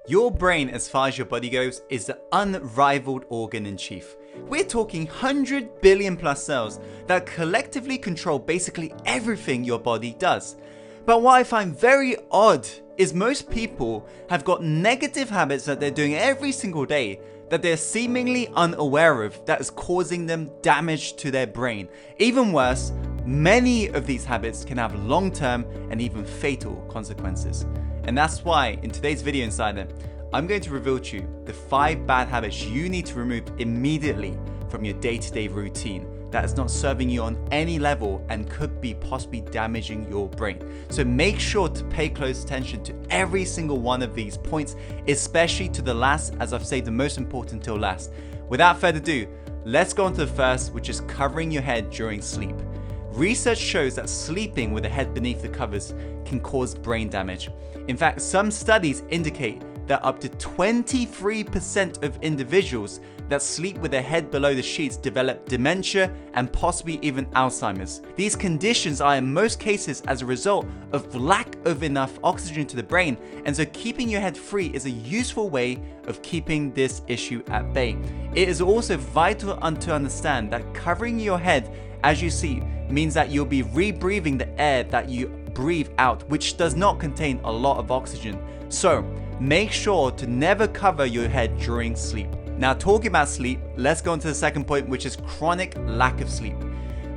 Your brain, as far as your body goes, is the unrivaled organ in chief. We're talking 100 billion plus cells that collectively control basically everything your body does. But what I find very odd is most people have got negative habits that they're doing every single day that they're seemingly unaware of that is causing them damage to their brain. Even worse, many of these habits can have long-term and even fatal consequences. And that's why in today's video Insider, I'm going to reveal to you the 5 bad habits you need to remove immediately from your day-to-day routine that is not serving you on any level and could be possibly damaging your brain. So make sure to pay close attention to every single one of these points, especially to the last, as I've saved the most important till last. Without further ado, let's go on to the first, which is covering your head during sleep. Research shows that sleeping with the head beneath the covers can cause brain damage. In fact, some studies indicate that up to 23% of individuals that sleep with their head below the sheets develop dementia and possibly even Alzheimer's. These conditions are in most cases as a result of lack of enough oxygen to the brain, and so keeping your head free is a useful way of keeping this issue at bay. It is also vital to understand that covering your head as you sleep means that you'll be rebreathing the air that you breathe out, which does not contain a lot of oxygen. So make sure to never cover your head during sleep. Now, talking about sleep, let's go on to the second point, which is chronic lack of sleep.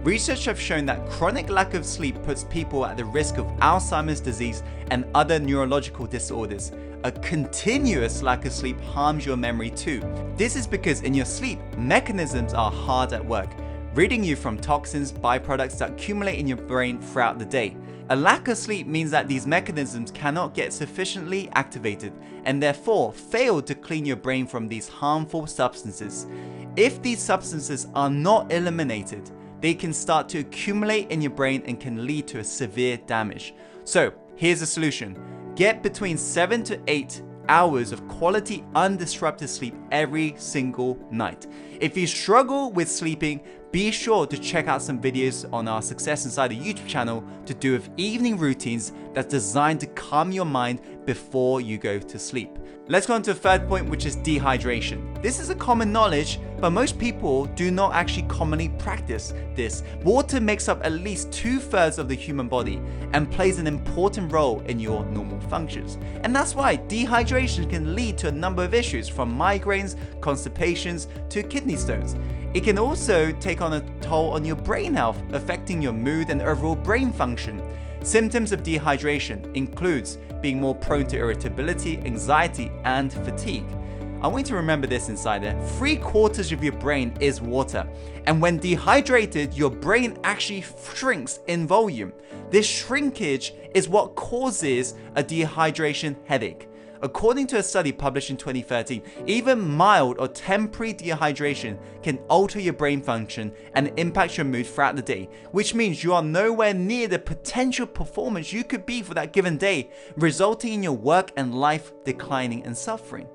Research have shown that chronic lack of sleep puts people at the risk of Alzheimer's disease and other neurological disorders. A continuous lack of sleep harms your memory too. This is because in your sleep, mechanisms are hard at work, ridding you from toxins, byproducts that accumulate in your brain throughout the day. A lack of sleep means that these mechanisms cannot get sufficiently activated and therefore fail to clean your brain from these harmful substances. If these substances are not eliminated, they can start to accumulate in your brain and can lead to a severe damage. So here's a solution. Get between 7 to 8 hours of quality undisrupted sleep every single night. If you struggle with sleeping, be sure to check out some videos on our Success Insider YouTube channel to do with evening routines that's designed to calm your mind before you go to sleep. Let's go on to the third point, which is dehydration. This is a common knowledge, but most people do not actually commonly practice this. Water makes up at least 2/3 of the human body and plays an important role in your normal functions. And that's why dehydration can lead to a number of issues, from migraines, constipations, to kidney stones. It can also take on a toll on your brain health, affecting your mood and overall brain function. Symptoms of dehydration includes being more prone to irritability, anxiety, and fatigue. I want you to remember this, Insider. 3/4 of your brain is water, and when dehydrated, your brain actually shrinks in volume. This shrinkage is what causes a dehydration headache. According to a study published in 2013, even mild or temporary dehydration can alter your brain function and impact your mood throughout the day, which means you are nowhere near the potential performance you could be for that given day, resulting in your work and life declining and suffering.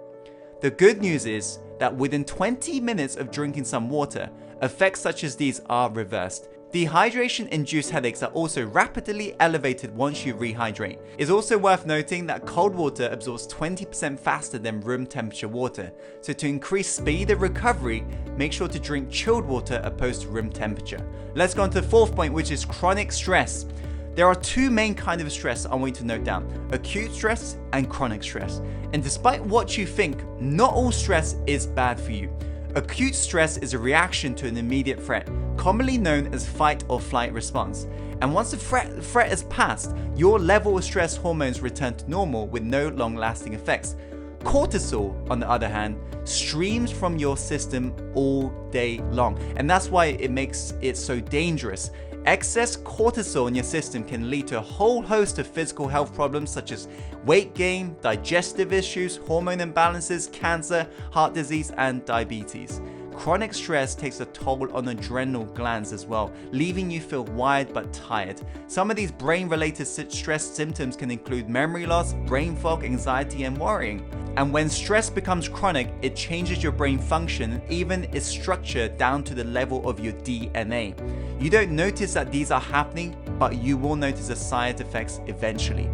The good news is that within 20 minutes of drinking some water, effects such as these are reversed. Dehydration-induced headaches are also rapidly elevated once you rehydrate. It's also worth noting that cold water absorbs 20% faster than room temperature water, so to increase speed of recovery, make sure to drink chilled water opposed to room temperature. Let's go on to the fourth point, which is chronic stress. There are 2 main kinds of stress I want you to note down: acute stress and chronic stress. And despite what you think, not all stress is bad for you. Acute stress is a reaction to an immediate threat, commonly known as fight or flight response. And once the threat is passed, your level of stress hormones return to normal with no long-lasting effects. Cortisol, on the other hand, streams from your system all day long, and that's why it makes it so dangerous. Excess cortisol in your system can lead to a whole host of physical health problems such as weight gain, digestive issues, hormone imbalances, cancer, heart disease, and diabetes. Chronic stress takes a toll on adrenal glands as well, leaving you feel wired but tired. Some of these brain-related stress symptoms can include memory loss, brain fog, anxiety, and worrying. And when stress becomes chronic, it changes your brain function and even its structure down to the level of your DNA. You don't notice that these are happening, but you will notice the side effects eventually.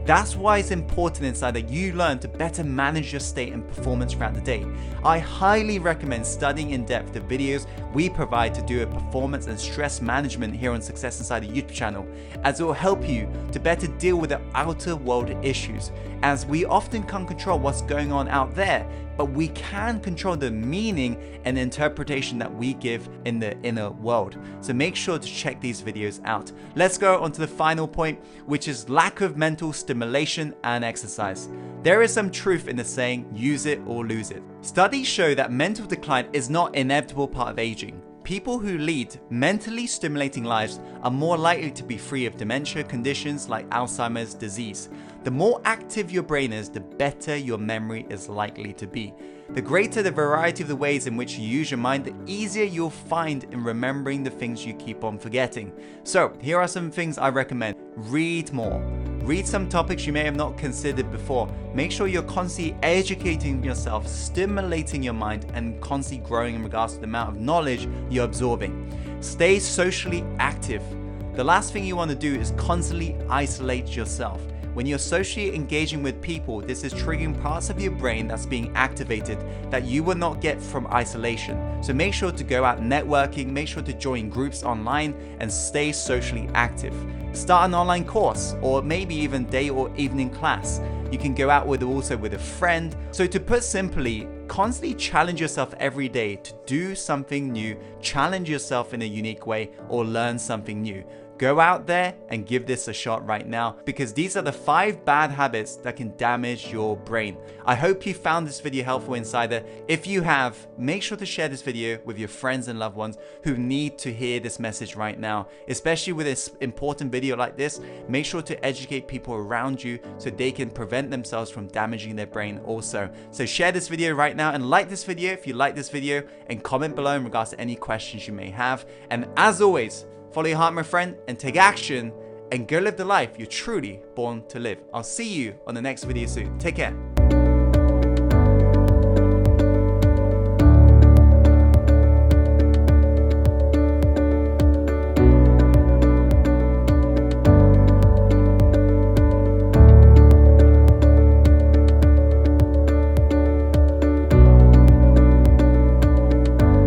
That's why it's important inside that you learn to better manage your state and performance throughout the day. I highly recommend studying in depth the videos we provide to do a performance and stress management here on Success Inside the YouTube channel, as it will help you to better deal with the outer world issues, as we often can't control what's going on out there, but we can control the meaning and interpretation that we give in the inner world. So make sure to check these videos out. Let's go on to the final point, which is lack of mental stimulation and exercise. There is some truth in the saying, use it or lose it. Studies show that mental decline is not an inevitable part of aging. People who lead mentally stimulating lives are more likely to be free of dementia conditions like Alzheimer's disease. The more active your brain is, the better your memory is likely to be. The greater the variety of the ways in which you use your mind, the easier you'll find in remembering the things you keep on forgetting. So here are some things I recommend. Read more. Read some topics you may have not considered before. Make sure you're constantly educating yourself, stimulating your mind, and constantly growing in regards to the amount of knowledge you're absorbing. Stay socially active. The last thing you want to do is constantly isolate yourself. When you're socially engaging with people, this is triggering parts of your brain that's being activated that you will not get from isolation. So make sure to go out networking, make sure to join groups online, and stay socially active. Start an online course, or maybe even day or evening class. You can go out with a friend. So to put simply, constantly challenge yourself every day to do something new, challenge yourself in a unique way, or learn something new. Go out there and give this a shot right now, because these are the 5 bad habits that can damage your brain. I hope you found this video helpful, Insider. If you have, make sure to share this video with your friends and loved ones who need to hear this message right now. Especially with this important video like this, make sure to educate people around you so they can prevent themselves from damaging their brain also. So share this video right now and like this video if you like this video, and comment below in regards to any questions you may have. And as always, follow your heart, my friend, and take action and go live the life you're truly born to live. I'll see you on the next video soon. Take care.